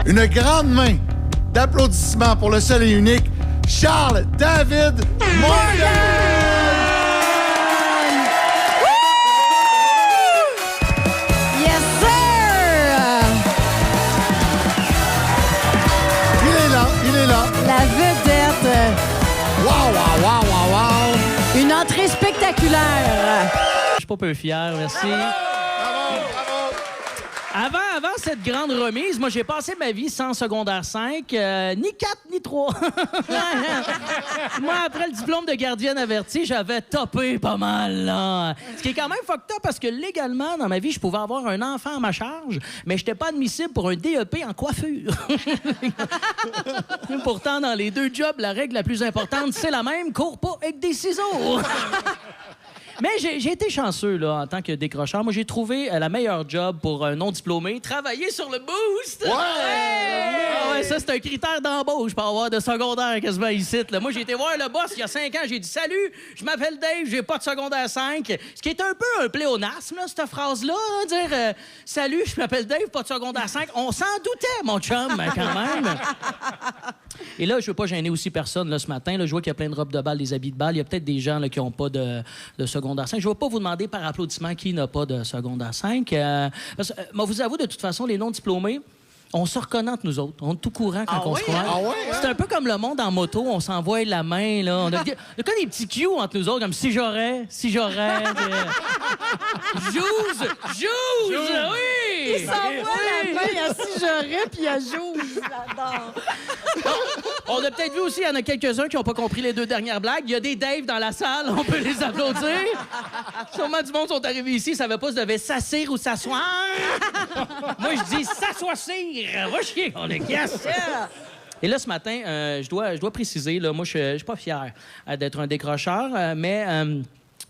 Une grande main d'applaudissements pour le seul et unique Charles David Morgan! Yes, sir! Il est là. La vedette. Wow! Une entrée spectaculaire. Je suis pas peu fier, merci. Bravo! Avant cette grande remise, moi, j'ai passé ma vie sans secondaire 5, ni 4, ni 3. Moi, après le diplôme de gardienne avertie, j'avais topé pas mal, là. Ce qui est quand même fucked up parce que légalement, dans ma vie, je pouvais avoir un enfant à ma charge, mais j'étais pas admissible pour un DEP en coiffure. Pourtant, dans les deux jobs, la règle la plus importante, c'est la même, cours pas avec des ciseaux. Mais j'ai été chanceux là, en tant que décrocheur. Moi, j'ai trouvé la meilleure job pour un non-diplômé, travailler sur le boost. Ouais! Ah ouais, ça, c'est un critère d'embauche pour avoir de secondaire quasiment ici. Là. Moi, j'ai été voir le boss il y a 5 ans. J'ai dit « Salut, je m'appelle Dave, j'ai pas de secondaire 5. » Ce qui est un peu un pléonasme, là, cette phrase-là. Hein, dire « Salut, je m'appelle Dave, pas de secondaire 5. » On s'en doutait, mon chum, quand même. Et là, je veux pas gêner aussi personne là, ce matin. Là, je vois qu'il y a plein de robes de bal, des habits de bal. Il y a peut-être des gens là, qui n'ont pas de secondaire 5. Je ne vais pas vous demander par applaudissement qui n'a pas de secondaire 5. Parce que, moi, vous avoue, de toute façon, les non-diplômés, on se reconnaît entre nous autres. On est tout courant quand on se croise. Ah ouais? C'est un peu comme le monde en moto. On s'envoie la main. Là. On a des petits cues entre nous autres, comme si j'aurais. Jouse! Oui! Il s'envoie la main à si j'aurais, puis à Jouze là-dedans. On a peut-être vu aussi, il y en a quelques-uns qui n'ont pas compris les 2 dernières blagues. Il y a des Dave dans la salle, on peut les applaudir. Sûrement du monde sont arrivés ici, ils ne savaient pas si ils devaient s'asseoir ou s'asseoir. Moi, je dis s'assoicir. Va chier, on est casse. Et là, ce matin, je dois préciser, là, moi, je suis pas fier d'être un décrocheur, mais...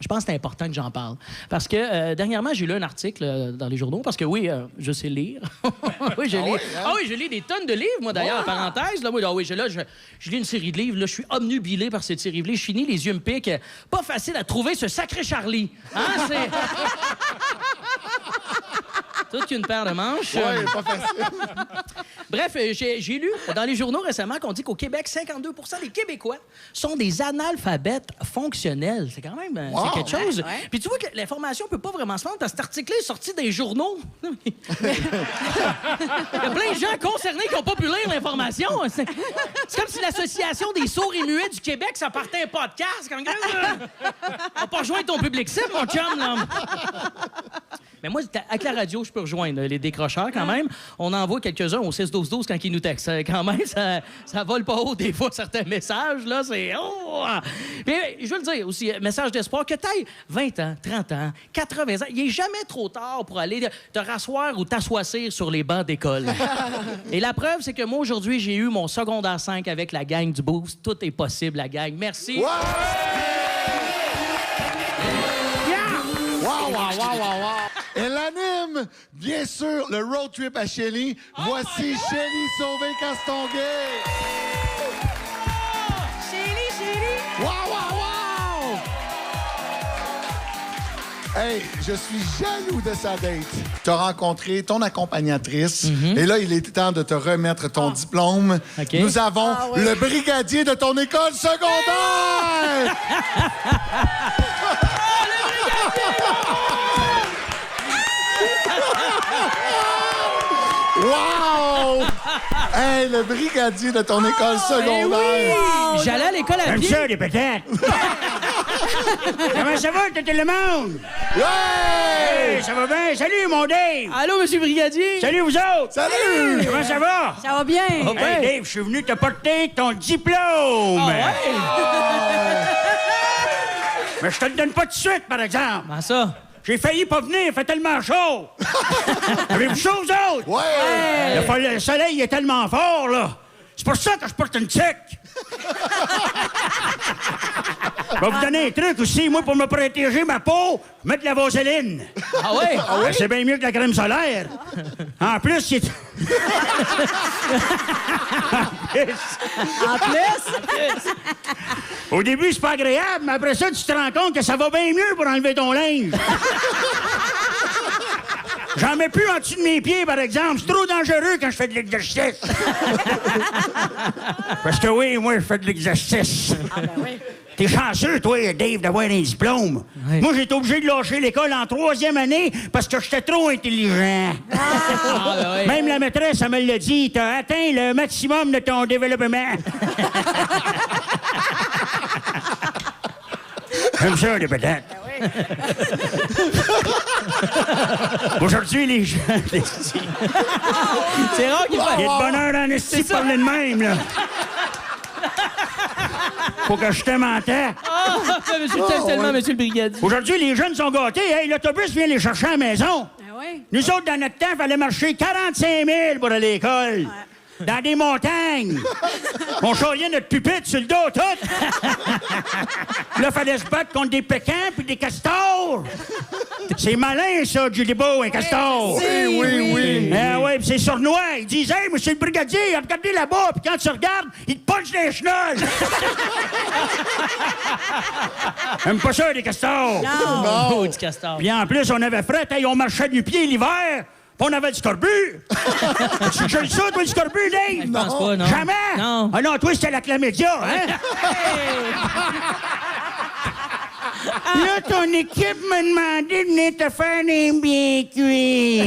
je pense que c'est important que j'en parle. Parce que dernièrement, j'ai lu un article dans les journaux, parce que oui, je sais lire. Oui, je lis. Ah oui, je lis des tonnes de livres, moi, d'ailleurs, en parenthèse. Là, moi, je lis une série de livres. Là, je suis obnubilé par cette série de livres. Je finis, les yeux me piquent. Pas facile à trouver, ce sacré Charlie. Hein, c'est... Toute qu'une paire de manches. Ouais, pas facile. Bref, j'ai lu dans les journaux récemment qu'on dit qu'au Québec, 52 % des Québécois sont des analphabètes fonctionnels. C'est quand même c'est quelque chose. Ouais. Puis tu vois que l'information peut pas vraiment se vendre parce que cet article-là est sorti des journaux. Il y a plein de gens concernés qui n'ont pas pu lire l'information. C'est comme si l'Association des sourds et muets du Québec, ça partait un podcast. On va pas rejoindre ton public cible, mon chum, là. Mais moi, avec la radio, je peux rejoindre les décrocheurs quand même. On envoie quelques-uns au 6-12-12 quand ils nous textent. Quand même, ça vole pas haut des fois certains messages. Là, c'est... Oh! Mais je veux le dire aussi, message d'espoir, que t'ailles 20 ans, 30 ans, 80 ans, il n'est jamais trop tard pour aller te rasseoir ou t'assoicir sur les bancs d'école. Et la preuve, c'est que moi, aujourd'hui, j'ai eu mon secondaire 5 avec la gang du Boost. Tout est possible, la gang. Merci. Wow! Elle anime, bien sûr, le road trip à Shelly. Voici Shelly Sauvé-Castonguay. Chérie. Wow! Hey, je suis jaloux de sa date. Tu as rencontré ton accompagnatrice et là, il est temps de te remettre ton diplôme. Okay. Nous avons le brigadier de ton école secondaire! Wow! Hey, le brigadier de ton école secondaire! Oui! J'allais à l'école à Comme pied. ça, les patates. Comment ça va, tout le monde? Ouais! Hey, ça va bien? Salut, mon Dave! Allô, monsieur brigadier? Salut, vous autres! Salut! Comment ça va? Ça va bien. Oh, ben. Hey, Dave, je suis venu te porter ton diplôme! Mais je te le donne pas tout de suite, par exemple. Comment ça? J'ai failli pas venir, il fait tellement chaud. Avez-vous chaud, vous autres? Ouais! Le soleil est tellement fort, là. C'est pour ça que je porte une tuque. Je vais vous donner un truc aussi, moi, pour me protéger ma peau, mettre de la vaseline. Ah ouais? C'est bien mieux que la crème solaire. En plus, c'est... En plus, Au début, c'est pas agréable, mais après ça, tu te rends compte que ça va bien mieux pour enlever ton linge. J'en mets plus en dessous de mes pieds, par exemple. C'est trop dangereux quand je fais de l'exercice. Parce que oui, moi, je fais de l'exercice. Ah, ben oui. T'es chanceux, toi, Dave, d'avoir un diplôme. Oui. Moi, j'ai été obligé de lâcher l'école en 3e année parce que j'étais trop intelligent. Ah, ben oui. Même la maîtresse, elle me l'a dit. T'as atteint le maximum de ton développement. Comme ça, les patates. Aujourd'hui, les gens... C'est rare qu'il fasse. Il y a de bonheur en esti de parler de même, là. Faut que je t'aime en temps. Ah, monsieur, tellement, monsieur le brigadier. Aujourd'hui, les jeunes sont gâtés. Hey, l'autobus vient les chercher à la maison. Ah oui. Nous autres, dans notre temps, il fallait marcher 45 000 pour aller à l'école. Dans des montagnes. On charriait notre pupitre sur le dos, tout. Là, il fallait se battre contre des pécans puis des castors. C'est malin, ça, Julie Beau, un castor. Oui. Ah ouais, puis c'est sournois. Ils disent, hey, monsieur le brigadier, regardez là-bas, puis quand tu regardes, il te punch les chenolles. J'aime pas ça, les castors. Oh, du castor. Puis en plus, on avait fret, hey, on marchait du pied l'hiver, puis on avait du scorbut. Tu gèles ça, toi, le scorbut, Dave? Je pense pas, non. Jamais? Non. Ah non, toi, c'était la chlamydia, hein? Là, ton équipe m'a demandé de venir te faire des bien cuits.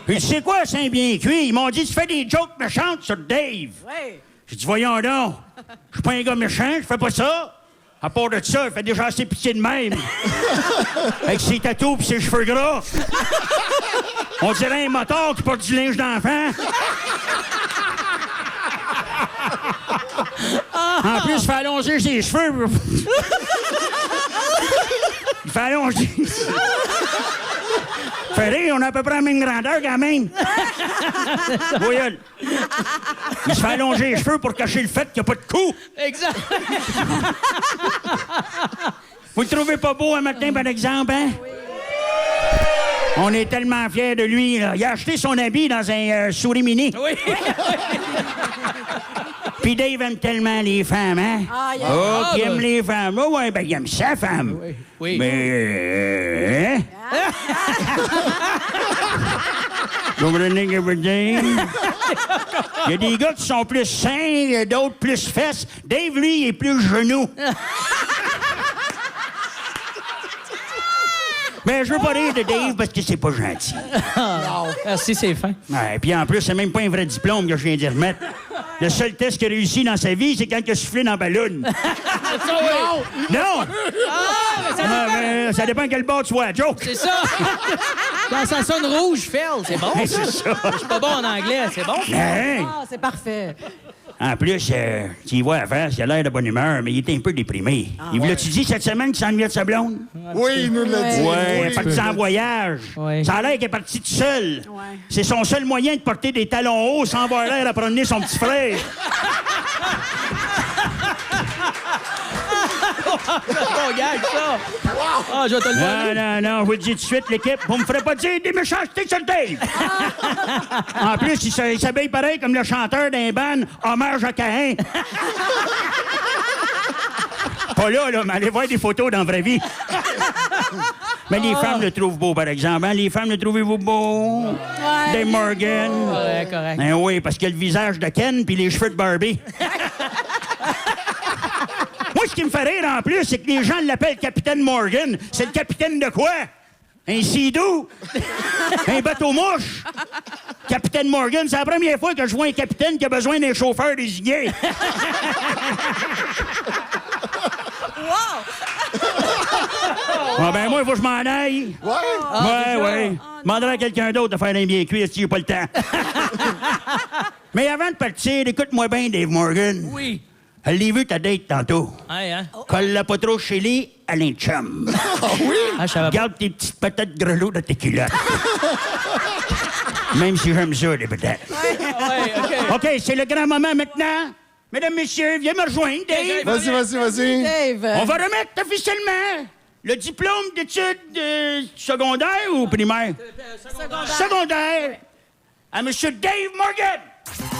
Puis tu sais quoi, c'est un bien cuit? Ils m'ont dit, tu fais des jokes méchantes sur Dave. Oui. J'ai dit, voyons donc, je suis pas un gars méchant, je fais pas ça. À part de ça, il fait déjà assez pitié de même. Avec ses tatous pis ses cheveux gras. On dirait un moteur qui porte du linge d'enfant. En plus, il fait allonger ses cheveux. Il fait allonger. Fait rire, on a à peu près la même grandeur quand même. Voyons. Il se fait allonger les cheveux pour cacher le fait qu'il n'y a pas de cou. Exact. Vous le trouvez pas beau un matin, par exemple, hein? Oui. On est tellement fiers de lui, là. Il a acheté son habit dans un souris mini. Oui. Puis Dave aime tellement les femmes, hein? Ah, il y a... Oh, qui aime ben. les femmes. Oh, ouais, ben, il aime sa femme. Oui. Oui. Mais... Vous comprenez ce que je veux dire? Il y a des gars qui sont plus seins, d'autres plus fesses. Dave, lui, il est plus genou. Mais je veux pas rire de Dave parce que c'est pas gentil. Merci, c'est fin. Ouais, puis en plus, c'est même pas un vrai diplôme que je viens d'y remettre. Le seul test qu'il a réussi dans sa vie, c'est quand il a soufflé dans la ballonne. Non! Mais ça dépend quel bord tu vois, joke. C'est ça. Quand ça sonne rouge, fail. C'est bon, ça. C'est ça. Je suis pas bon en anglais. C'est bon? Hein? Ah, c'est parfait. En plus, tu y vois à face, il a l'air de bonne humeur, mais il est un peu déprimé. Il vous l'a-tu dit cette semaine qu'il s'ennuyait de sa blonde? Oui, il nous l'a dit. Ouais, elle est Oui. partie en voyage. Ouais. Ça a l'air qu'elle est partie toute seule. Ouais. C'est son seul moyen de porter des talons hauts sans avoir l'air à promener son petit frère. Bon gag, ça. Ah, je vais te le donner. Non, je vous le dis tout de suite, l'équipe, vous me ferez pas dire des méchancetés sur Dave. En plus, il s'habille pareil comme le chanteur d'un band Hommage à Caïn. Pas là, mais allez voir des photos dans la vraie vie. Mais les femmes le trouvent beau, par exemple. Hein? Les femmes le trouvez-vous beau? Ouais. Dave Morgan. Correct. Ben oui, parce qu'il a le visage de Ken puis les cheveux de Barbie. Moi, ce qui me fait rire en plus, c'est que les gens l'appellent Capitaine Morgan. C'est le capitaine de quoi? Un Sea-Doo? Un bateau-mouche? Capitaine Morgan, c'est la première fois que je vois un capitaine qui a besoin d'un chauffeur désigné. Ah ben moi, il faut que je m'en aille. Ouais. Ouais. Demanderai à quelqu'un d'autre de faire un bien cuit si j'ai pas le temps. Mais avant de partir, écoute-moi bien, Dave Morgan. Oui. Elle l'a vu ta date tantôt. Hey, hein? Colle-la pas trop chez lui, elle est un chum. Ah, je savais pas. Garde tes petites patates grelots dans tes culottes. Même si j'aime ça, les patates. Ouais, OK. OK, c'est le grand moment maintenant. Mesdames, messieurs, viens me rejoindre, Dave. Vas-y. Dave. On va remettre officiellement le diplôme d'études secondaires ou primaires? Secondaire. À M. Dave Morgan.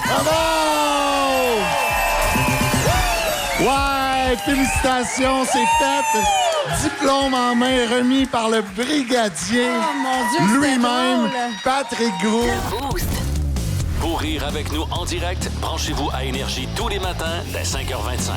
Bravo! Ouais, félicitations, c'est fait. Diplôme en main remis par le brigadier Oh, mon Dieu, c'était lui-même, drôle. Patrick Gros. Pour rire avec nous en direct, branchez-vous à Énergie tous les matins dès 5h25.